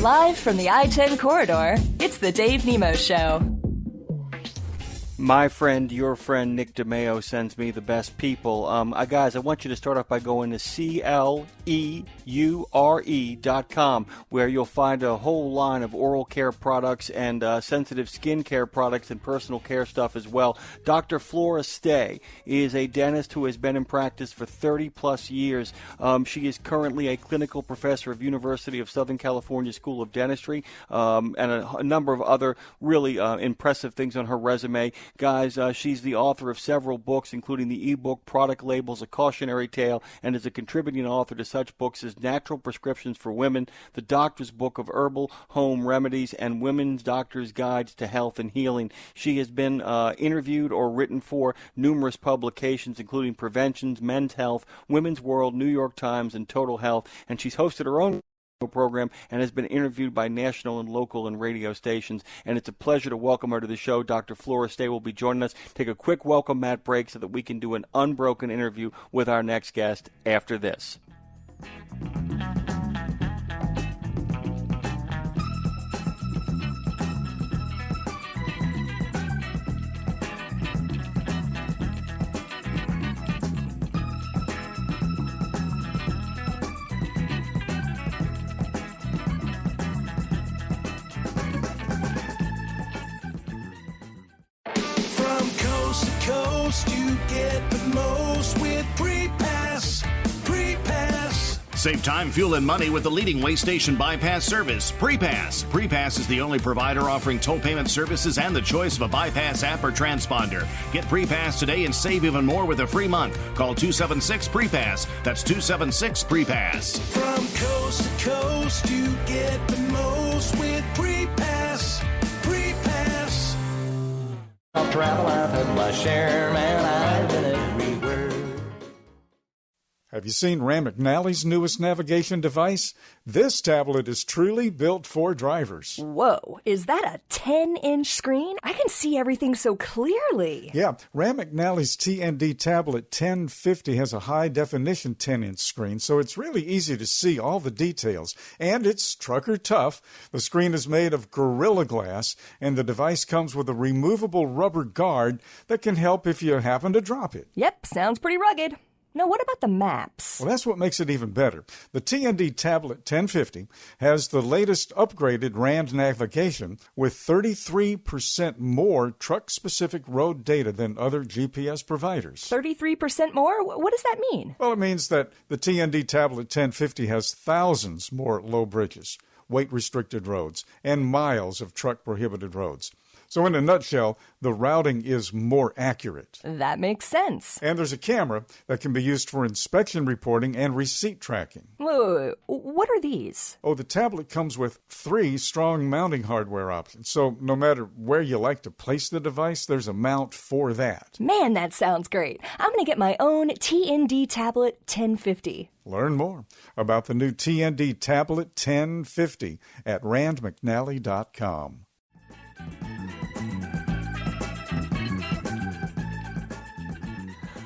Live from the I-10 corridor, it's the Dave Nemo Show. My friend, your friend, Nick DeMeo sends me the best people. Guys, I want you to start off by going to CLEURE.com, where you'll find a whole line of oral care products and sensitive skin care products and personal care stuff as well. Dr. Flora Stay is a dentist who has been in practice for 30-plus years. She is currently a clinical professor of University of Southern California School of Dentistry and a number of other really impressive things on her resume. Guys, she's the author of several books, including the ebook Product Labels, A Cautionary Tale, and is a contributing author to such books as Natural Prescriptions for Women, The Doctor's Book of Herbal Home Remedies, and Women's Doctor's Guides to Health and Healing. She has been interviewed or written for numerous publications, including Preventions, Men's Health, Women's World, New York Times, and Total Health, and she's hosted her own program and has been interviewed by national and local and radio stations, and it's a pleasure to welcome her to the show. Dr. Flora Stay will be joining us. Take a quick welcome mat break so that we can do an unbroken interview with our next guest after this. You get the most with Pre-Pass. Pre-Pass. Save time, fuel, and money with the leading way station bypass service, Pre-Pass. Pre-Pass is the only provider offering toll payment services and the choice of a bypass app or transponder. Get Pre-Pass today and save even more with a free month. Call 276-PRE-PASS. That's 276-PRE-PASS. From coast to coast, you get the most with Pre-Pass. Pre-Pass. I'll travel, I've had my share, man, I've been everywhere. Have you seen Rand McNally's newest navigation device? This tablet is truly built for drivers. Whoa, is that a 10-inch screen? I can see everything so clearly. Yeah, Rand McNally's TND tablet 1050 has a high-definition 10-inch screen, so it's really easy to see all the details. And it's trucker tough. The screen is made of Gorilla Glass, and the device comes with a removable rubber guard that can help if you happen to drop it. Yep, sounds pretty rugged. Now, what about the maps? Well, that's what makes it even better. The TND Tablet 1050 has the latest upgraded RAND navigation with 33% more truck-specific road data than other GPS providers. 33% more? What does that mean? Well, it means that the TND Tablet 1050 has thousands more low bridges, weight-restricted roads, and miles of truck-prohibited roads. So in a nutshell, the routing is more accurate. That makes sense. And there's a camera that can be used for inspection reporting and receipt tracking. Whoa, what are these? Oh, the tablet comes with 3 strong mounting hardware options. So no matter where you like to place the device, there's a mount for that. Man, that sounds great. I'm going to get my own TND Tablet 1050. Learn more about the new TND Tablet 1050 at randmcnally.com.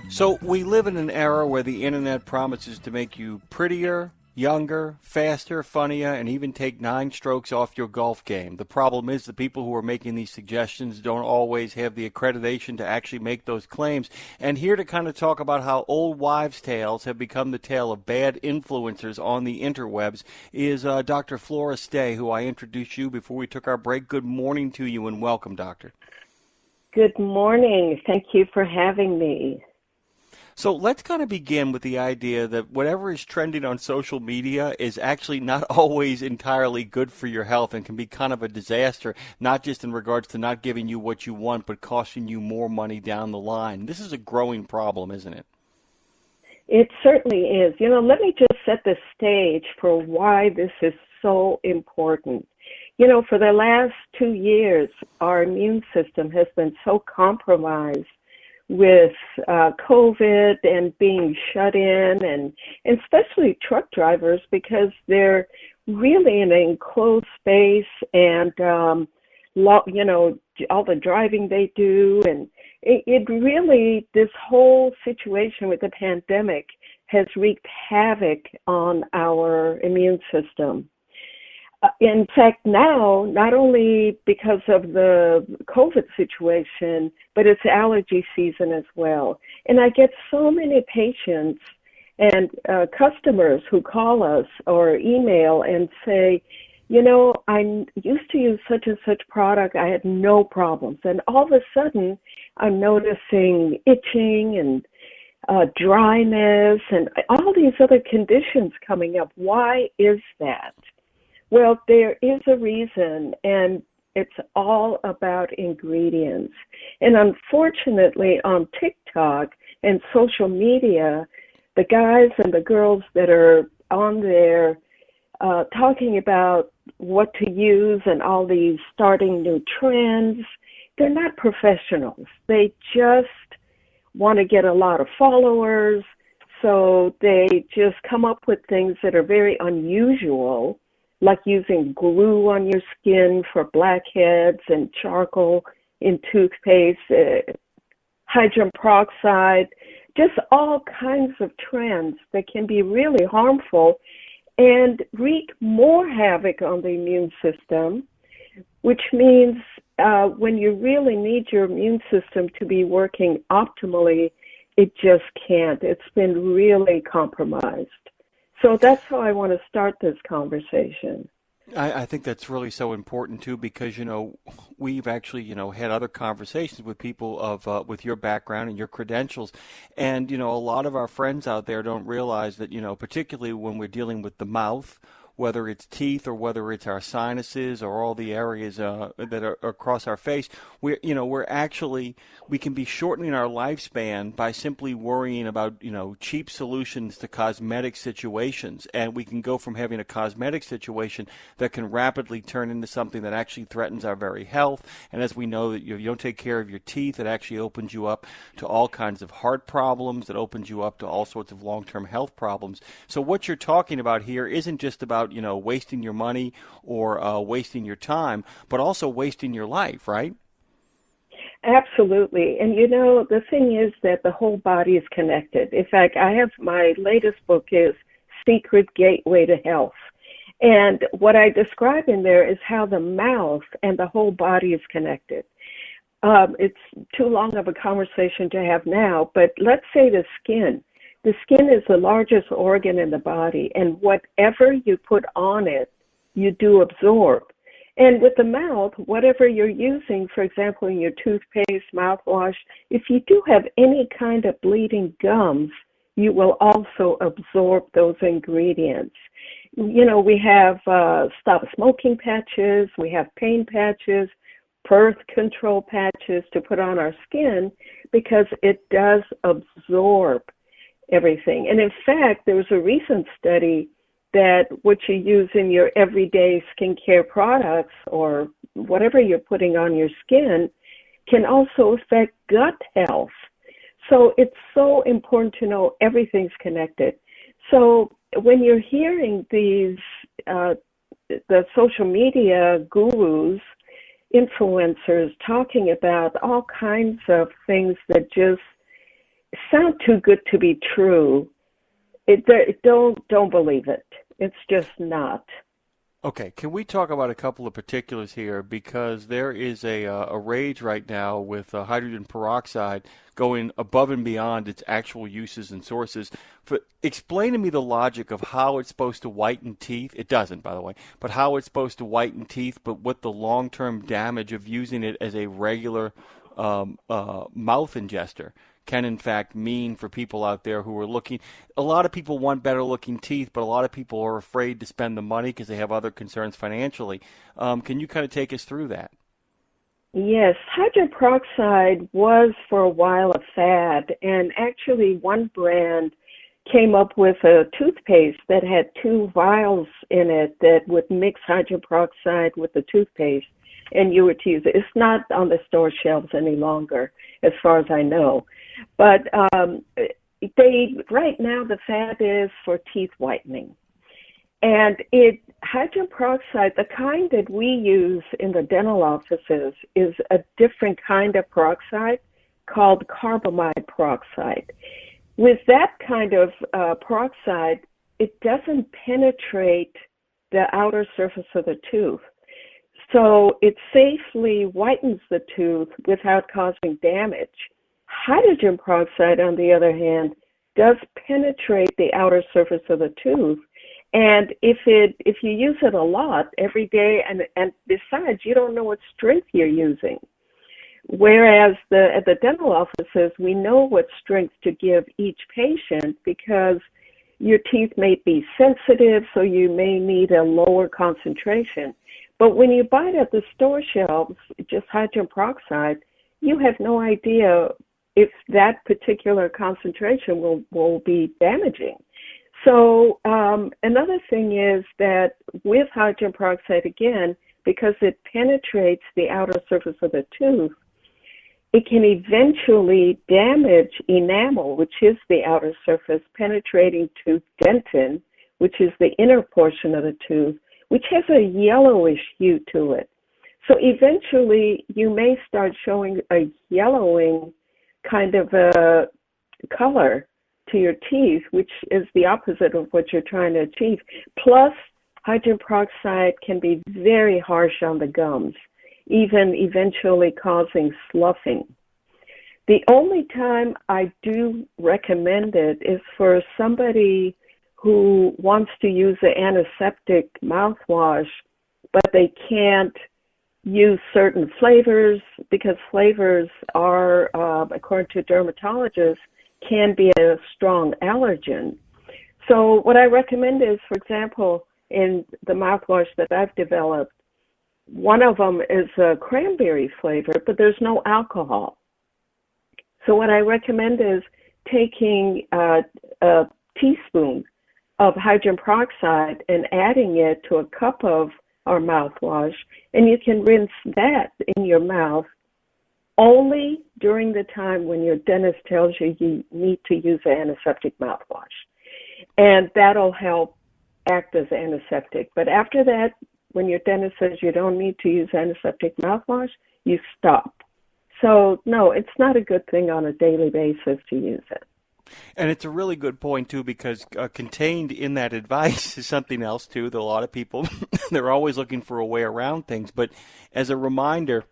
So we live in an era where the internet promises to make you prettier, younger, faster, funnier, and even take 9 strokes off your golf game. The problem is the people who are making these suggestions don't always have the accreditation to actually make those claims. And here to kind of talk about how old wives' tales have become the tale of bad influencers on the interwebs is Dr. Flora Stay, who I introduced you before we took our break. Good morning to you and welcome, Doctor. Good morning. Thank you for having me. So let's kind of begin with the idea that whatever is trending on social media is actually not always entirely good for your health and can be kind of a disaster, not just in regards to not giving you what you want, but costing you more money down the line. This is a growing problem, isn't it? It certainly is. You know, let me just set the stage for why this is so important. You know, for the last 2 years, our immune system has been so compromised with COVID and being shut in, and especially truck drivers because they're really in an enclosed space and, you know, all the driving they do. And it really, this whole situation with the pandemic has wreaked havoc on our immune system. In fact, now, not only because of the COVID situation, but it's allergy season as well. And I get so many patients and customers who call us or email and say, you know, I used to use such and such product. I had no problems. And all of a sudden, I'm noticing itching and dryness and all these other conditions coming up. Why is that? Well, there is a reason, and it's all about ingredients. And unfortunately, on TikTok and social media, the guys and the girls that are on there talking about what to use and all these starting new trends, they're not professionals. They just want to get a lot of followers, so they just come up with things that are very unusual, like using glue on your skin for blackheads and charcoal in toothpaste, hydrogen peroxide, just all kinds of trends that can be really harmful and wreak more havoc on the immune system, which means when you really need your immune system to be working optimally, it just can't. It's been really compromised. So that's how I want to start this conversation. I think that's really so important too, because we've actually had other conversations with people of with your background and your credentials, and a lot of our friends out there don't realize that particularly when we're dealing with the mouth, whether it's teeth or whether it's our sinuses or all the areas that are across our face, we can be shortening our lifespan by simply worrying about cheap solutions to cosmetic situations, and we can go from having a cosmetic situation that can rapidly turn into something that actually threatens our very health. And as we know, that if you don't take care of your teeth, it actually opens you up to all kinds of heart problems. It opens you up to all sorts of long-term health problems. So what you're talking about here isn't just about wasting your money or wasting your time, but also wasting your life, right? Absolutely. And the thing is that the whole body is connected. In fact, I have my latest book is Secret Gateway to Health. And what I describe in there is how the mouth and the whole body is connected. It's too long of a conversation to have now, but let's say the skin. The skin is the largest organ in the body, and whatever you put on it, you do absorb. And with the mouth, whatever you're using, for example, in your toothpaste, mouthwash, if you do have any kind of bleeding gums, you will also absorb those ingredients. We have stop smoking patches, we have pain patches, birth control patches to put on our skin because it does absorb everything. And in fact, there was a recent study that what you use in your everyday skincare products or whatever you're putting on your skin can also affect gut health. So it's so important to know everything's connected. So when you're hearing these, the social media gurus, influencers talking about all kinds of things that just sound too good to be true, don't believe it. It's just not. Okay, can we talk about a couple of particulars here? Because there is a rage right now with hydrogen peroxide going above and beyond its actual uses and sources. Explain to me the logic of how it's supposed to whiten teeth. It doesn't, by the way, but how it's supposed to whiten teeth, but what the long-term damage of using it as a regular mouth ingester can in fact mean for people out there who are looking. A lot of people want better looking teeth, but a lot of people are afraid to spend the money because they have other concerns financially. Can you kind of take us through that? Yes, hydrogen peroxide was for a while a fad, and actually one brand came up with a toothpaste that had 2 vials in it that would mix hydrogen peroxide with the toothpaste, and you were to use it. It's not on the store shelves any longer, as far as I know. But right now the fad is for teeth whitening. And hydrogen peroxide, the kind that we use in the dental offices, is a different kind of peroxide called carbamide peroxide. With that kind of peroxide, it doesn't penetrate the outer surface of the tooth. So it safely whitens the tooth without causing damage. Hydrogen peroxide, on the other hand, does penetrate the outer surface of the tooth. And if you use it a lot every day, and besides, you don't know what strength you're using. Whereas at the dental offices, we know what strength to give each patient because your teeth may be sensitive, so you may need a lower concentration. But when you buy it at the store shelves, just hydrogen peroxide, you have no idea if that particular concentration will be damaging. So another thing is that with hydrogen peroxide, again, because it penetrates the outer surface of the tooth, it can eventually damage enamel, which is the outer surface, penetrating tooth dentin, which is the inner portion of the tooth, which has a yellowish hue to it. So eventually you may start showing a yellowing kind of a color to your teeth, which is the opposite of what you're trying to achieve. Plus, hydrogen peroxide can be very harsh on the gums, even eventually causing sloughing. The only time I do recommend it is for somebody who wants to use an antiseptic mouthwash, but they can't use certain flavors because flavors are, according to dermatologists, can be a strong allergen. So what I recommend is, for example, in the mouthwash that I've developed, one of them is a cranberry flavor, but there's no alcohol. So what I recommend is taking a teaspoon of hydrogen peroxide and adding it to a cup of our mouthwash, and you can rinse that in your mouth only during the time when your dentist tells you you need to use an antiseptic mouthwash. And that'll help act as antiseptic. But after that, when your dentist says you don't need to use antiseptic mouthwash, you stop. So, no, it's not a good thing on a daily basis to use it. And it's a really good point, too, because contained in that advice is something else, too, that a lot of people, they're always looking for a way around things. But as a reminder,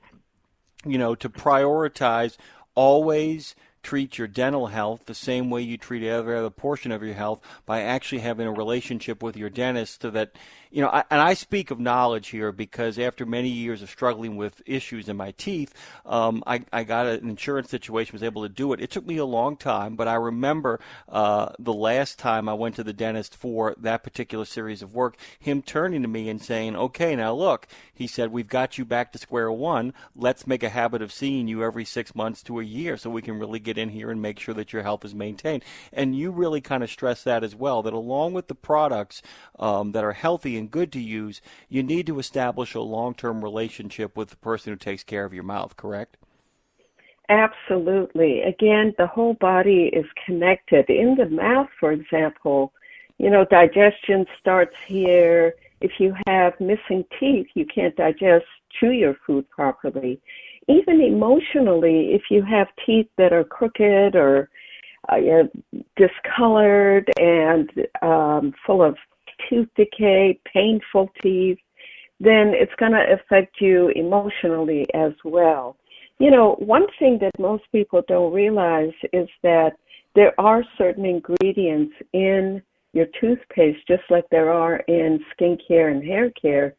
to prioritize, always treat your dental health the same way you treat every other portion of your health by actually having a relationship with your dentist so that, and I speak of knowledge here because after many years of struggling with issues in my teeth, I got an insurance situation, was able to do it. It took me a long time, but I remember the last time I went to the dentist for that particular series of work, him turning to me and saying, okay, now look, he said, we've got you back to square one. Let's make a habit of seeing you every 6 months to a year so we can really get in here and make sure that your health is maintained. And you really kind of stress that as well, that along with the products that are healthy and good to use, you need to establish a long-term relationship with the person who takes care of your mouth, correct? Absolutely. Again, the whole body is connected. In the mouth, for example, digestion starts here. If you have missing teeth, you can't chew your food properly. Even emotionally, if you have teeth that are crooked or discolored and full of tooth decay, painful teeth, then it's going to affect you emotionally as well. One thing that most people don't realize is that there are certain ingredients in your toothpaste, just like there are in skincare and hair care,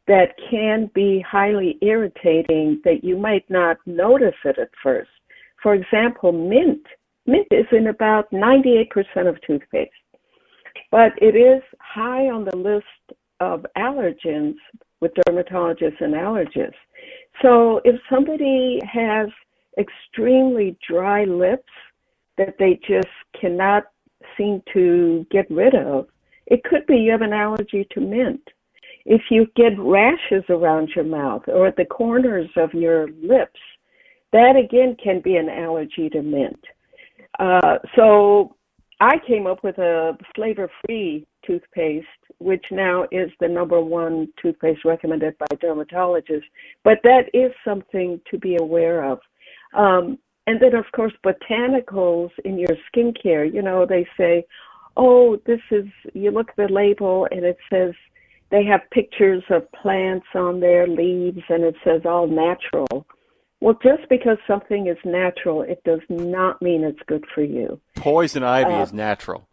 that can be highly irritating that you might not notice it at first. For example, mint. Mint is in about 98% of toothpaste, but it is high on the list of allergens with dermatologists and allergists. So if somebody has extremely dry lips that they just cannot seem to get rid of, it could be you have an allergy to mint. If you get rashes around your mouth or at the corners of your lips, that again can be an allergy to mint. So I came up with a flavor-free toothpaste, which now is the #1 toothpaste recommended by dermatologists. But that is something to be aware of. And then, of course, botanicals in your skincare, they say, oh, you look at the label and it says they have pictures of plants on their leaves, and it says all natural. Well, just because something is natural, it does not mean it's good for you. Poison ivy is natural.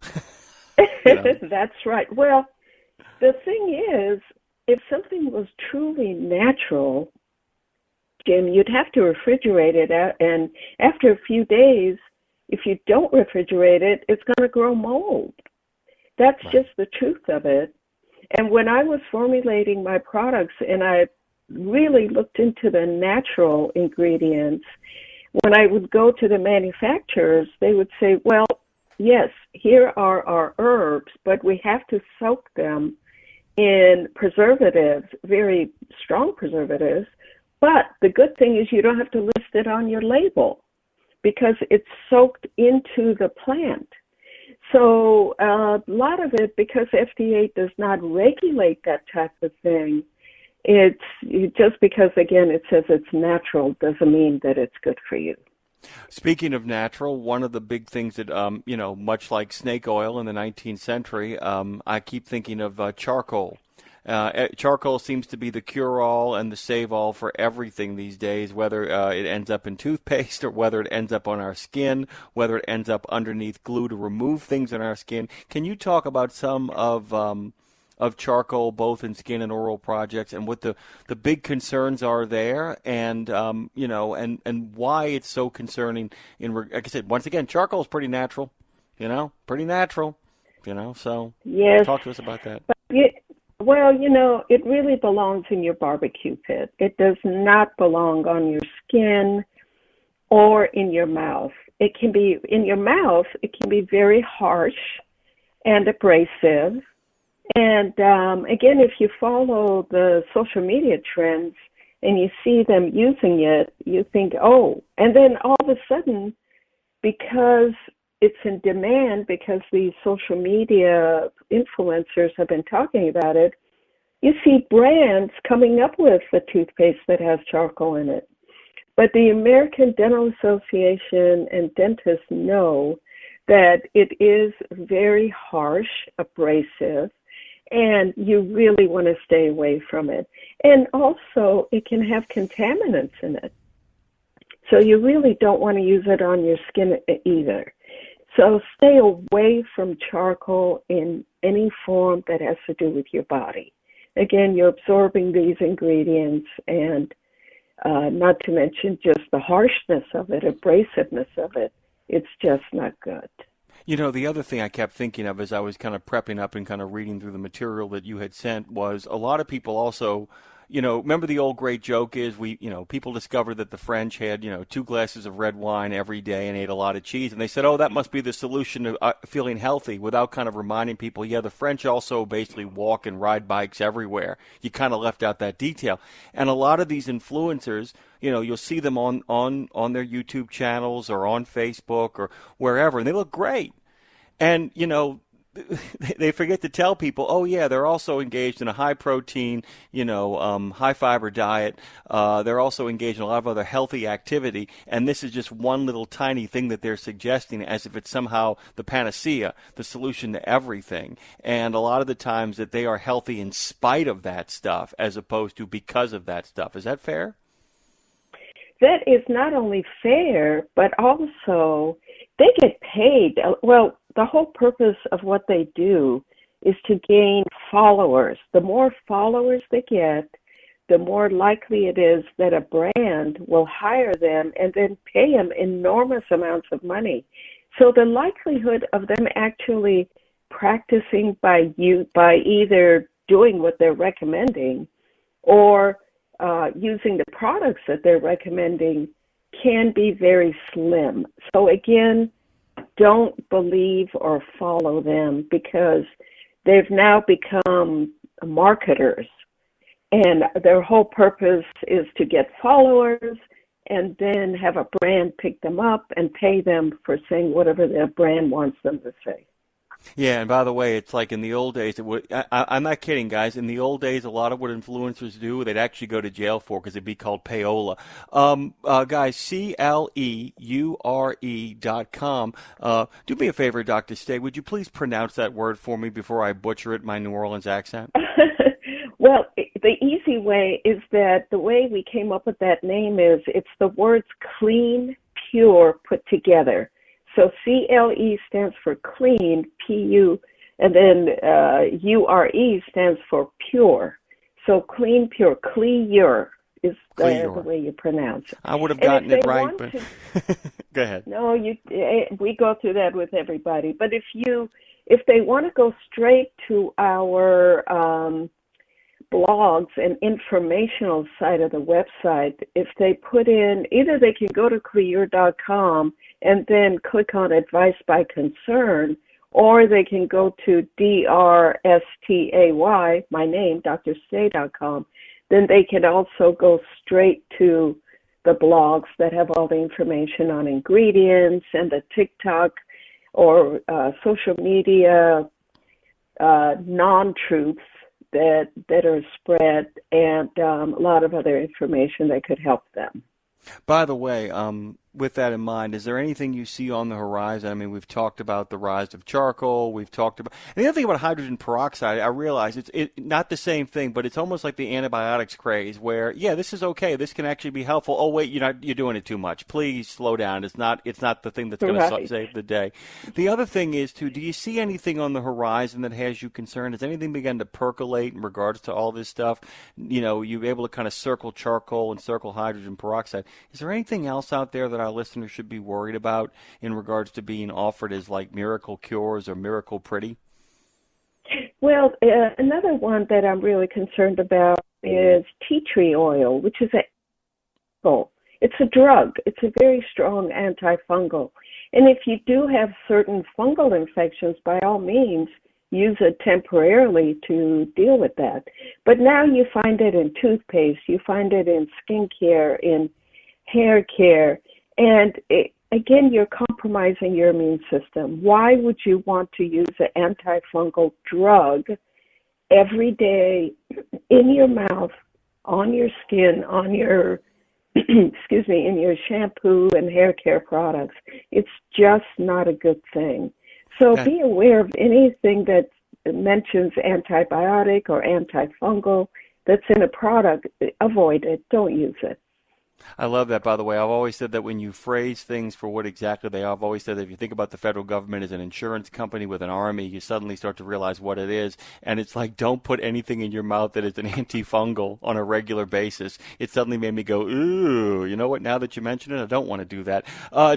That's right. Well, the thing is, if something was truly natural, Jim, you'd have to refrigerate it, and after a few days, if you don't refrigerate it, it's going to grow mold. That's just the truth of it. And when I was formulating my products and I really looked into the natural ingredients, when I would go to the manufacturers, they would say, well, yes, here are our herbs, but we have to soak them in preservatives, very strong preservatives. But the good thing is you don't have to list it on your label because it's soaked into the plant. So a lot of it, because FDA does not regulate that type of thing, it's just because, again, it says it's natural doesn't mean that it's good for you. Speaking of natural, one of the big things that, much like snake oil in the 19th century, I keep thinking of charcoal. Charcoal seems to be the cure-all and the save-all for everything these days, whether it ends up in toothpaste or whether it ends up on our skin, whether it ends up underneath glue to remove things in our skin. Can you talk about some of charcoal, both in skin and oral projects, and what the big concerns are there, and and why it's so concerning? Like I said, once again, charcoal is pretty natural, So yes. Talk to us about that. But it really belongs in your barbecue pit. It does not belong on your skin or in your mouth. It can be in your mouth. It can be very harsh and abrasive. And again, if you follow the social media trends and you see them using it, you think, oh, and then all of a sudden, because it's in demand, because these social media influencers have been talking about it, you see brands coming up with a toothpaste that has charcoal in it. But the American Dental Association and dentists know that it is very harsh, abrasive, and you really want to stay away from it. And also, it can have contaminants in it. So you really don't want to use it on your skin either. So stay away from charcoal in any form that has to do with your body. Again, you're absorbing these ingredients, and not to mention just the harshness of it, abrasiveness of it. It's just not good. The other thing I kept thinking of as I was kind of prepping up and kind of reading through the material that you had sent was a lot of people also, remember the old great joke is people discovered that the French had, 2 glasses of red wine every day and ate a lot of cheese. And they said, oh, that must be the solution to feeling healthy, without kind of reminding people, yeah, the French also basically walk and ride bikes everywhere. You kind of left out that detail. And a lot of these influencers, you'll see them on their YouTube channels or on Facebook or wherever, and they look great. And, they forget to tell people, oh, yeah, they're also engaged in a high-protein, high-fiber diet. They're also engaged in a lot of other healthy activity, and this is just one little tiny thing that they're suggesting as if it's somehow the panacea, the solution to everything. And a lot of the times that they are healthy in spite of that stuff as opposed to because of that stuff. Is that fair? That is not only fair, but also they get paid. Well, the whole purpose of what they do is to gain followers. The more followers they get, the more likely it is that a brand will hire them and then pay them enormous amounts of money. So the likelihood of them actually practicing by either doing what they're recommending or using the products that they're recommending can be very slim. So again, don't believe or follow them because they've now become marketers, and their whole purpose is to get followers and then have a brand pick them up and pay them for saying whatever their brand wants them to say. Yeah, and by the way, it's like in the old days, I'm not kidding, guys. In the old days, a lot of what influencers do, they'd actually go to jail for because it'd be called payola. Guys, CLEURE.com. Do me a favor, Dr. Stay. Would you please pronounce that word for me before I butcher it, my New Orleans accent? Well, the easy way is that the way we came up with that name is it's the words clean, pure put together. So CLE stands for clean, P-U, and then URE stands for pure. So clean, pure, Cleure is the way you pronounce it. I would have gotten it right, but go ahead. No, we go through that with everybody. But if they want to go straight to our blogs and informational side of the website, if they put in, either they can go to Cleure.com and then click on Advice by Concern, or they can go to DRSTAY, my name, drstay.com. Then they can also go straight to the blogs that have all the information on ingredients and the TikTok or social media non-truths that are spread, and a lot of other information that could help them. By the way, with that in mind, is there anything you see on the horizon? I mean, we've talked about the rise of charcoal. We've talked about, and the other thing about hydrogen peroxide, I realize it's not the same thing, but it's almost like the antibiotics craze where, yeah, this is okay. This can actually be helpful. Oh, wait, you're doing it too much. Please slow down. It's not the thing that's going to save the day. The other thing is, too, do you see anything on the horizon that has you concerned? Has anything begun to percolate in regards to all this stuff? You know, you're able to kind of circle charcoal and circle hydrogen peroxide. Is there anything else out there that our listeners should be worried about in regards to being offered as like miracle cures or miracle pretty? Well, another one that I'm really concerned about is tea tree oil, which is it's a drug. It's a very strong antifungal. And if you do have certain fungal infections, by all means, use it temporarily to deal with that. But now you find it in toothpaste, you find it in skincare, in hair care, and again, you're compromising your immune system. Why would you want to use an antifungal drug every day in your mouth, on your skin, on your, in your shampoo and hair care products? It's just not a good thing. So be aware of anything that mentions antibiotic or antifungal that's in a product. Avoid it. Don't use it. I love that, by the way. I've always said that when you phrase things for what exactly they are, I've always said that if you think about the federal government as an insurance company with an army, you suddenly start to realize what it is. And it's like, don't put anything in your mouth that is an antifungal on a regular basis. It suddenly made me go, ooh, you know what? Now that you mention it, I don't want to do that.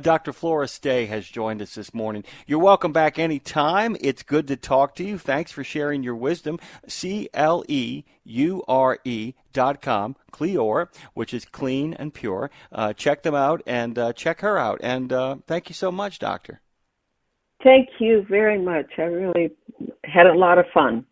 Dr. Flora Stay has joined us this morning. You're welcome back anytime. It's good to talk to you. Thanks for sharing your wisdom. CLEURE.com, Cleure, which is clean and pure. Check them out and check her out. And thank you so much, Doctor. Thank you very much. I really had a lot of fun.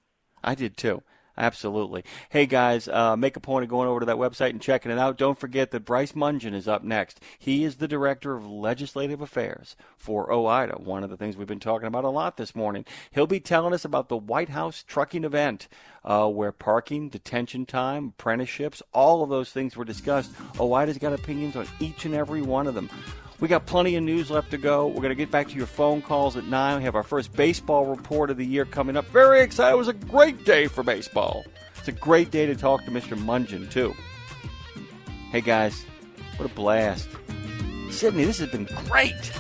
I did too. Absolutely. Hey, guys, make a point of going over to that website and checking it out. Don't forget that Bryce Mungen is up next. He is the Director of Legislative Affairs for OOIDA, one of the things we've been talking about a lot this morning. He'll be telling us about the White House trucking event, where parking, detention time, apprenticeships, all of those things were discussed. OOIDA's got opinions on each and every one of them. We got plenty of news left to go. We're going to get back to your phone calls at 9. We have our first baseball report of the year coming up. Very excited. It was a great day for baseball. It's a great day to talk to Mr. Mungen, too. Hey, guys, what a blast. Sydney, this has been great.